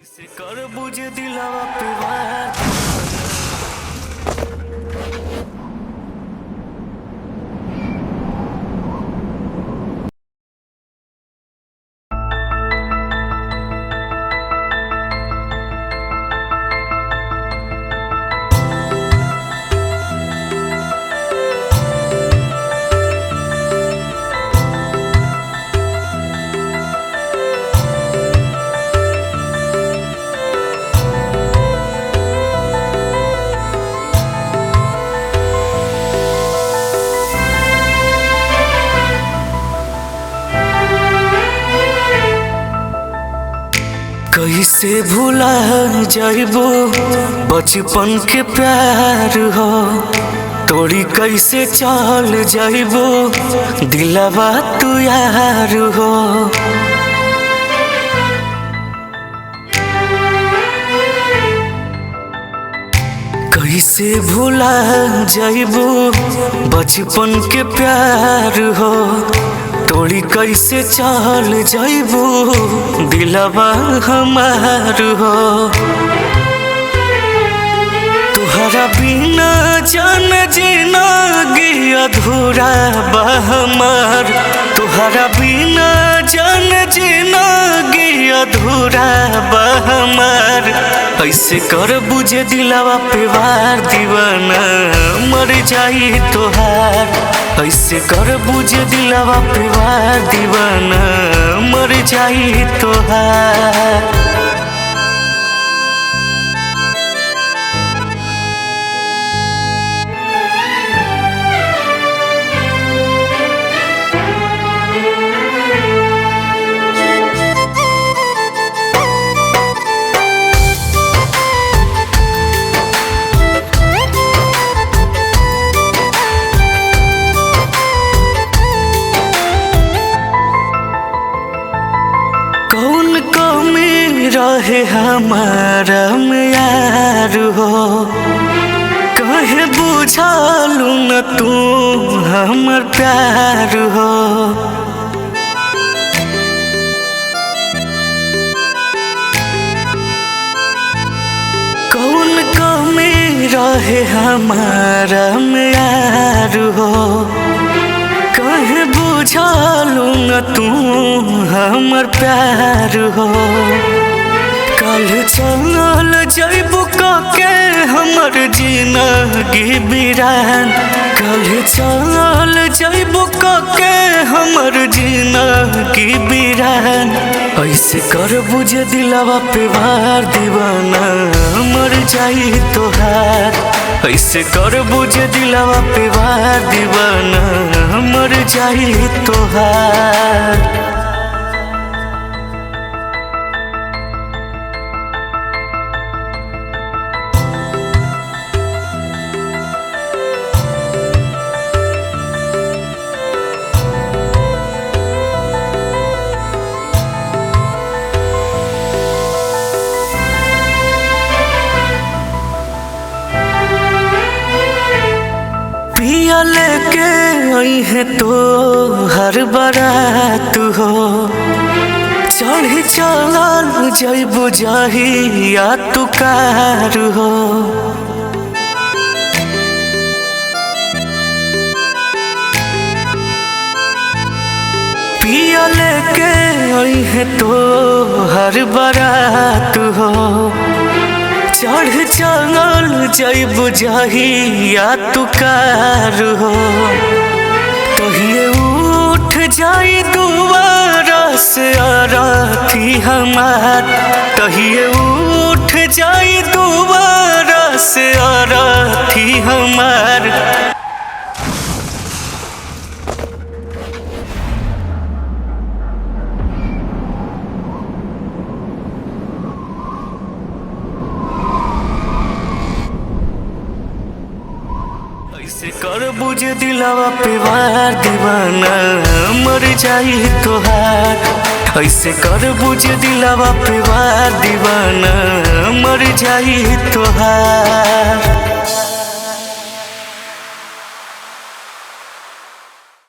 से कर बुझे दिलावा पे वार। कैसे भूला जाइबो बचपन के प्यार हो, तोड़ी कैसे चल जाइबो दिलवा तू यार हो। कैसे भूला जाइबो बचपन के प्यार हो, तोड़ी कैसे चल जाइबो दिलवा हमार हो। तुहरा बिना जान जिंदगी अधूरा बा हमार, तुहरा बिना जान जिंदगी अधूरा बा हमार। ऐसे कर बुझे दिलवा पे वार, दीवाना मर जाई तोहार। ऐसे कर बुझे दिलवा पे वार, दीवाना मर जाई तोहार। कौन कमी रहे हमारा में यार हो, कहे बुझालू न तू हमर प्यार हो। कौन कमी रहे हमारा में यार हो, कहे बुझालू न तू हमर प्यार हो। कल चल जइबू के हमर जिंदगी बिरान, कल चल जइबू के हमर जिंदगी बिरान। ऐसे कर बुझे दिलवा पे वार, दीवाना मर जाई तोहार। ऐसे कर बुझे दिलवा पे वार, दीवाना मर जाई तोहार। पिया लेके आई है तो हर बारात हो, चढ़ी चल जइबू जहिया तू कार हो। पिया लेके आई है तो हर बारात हो, चढ़ चल जइबू जहिया तू कार हो। तहिए उठ जाई दुआरा से आरती हमार, तहिए उठ जाई दुआरा से आरती हमार। ऐसे कर बुझे दिलवा पे वार, दीवाना मर जाई तोहार। ऐसे कर बुझे दिलवा पे वार, दीवाना मर जाई तोहार।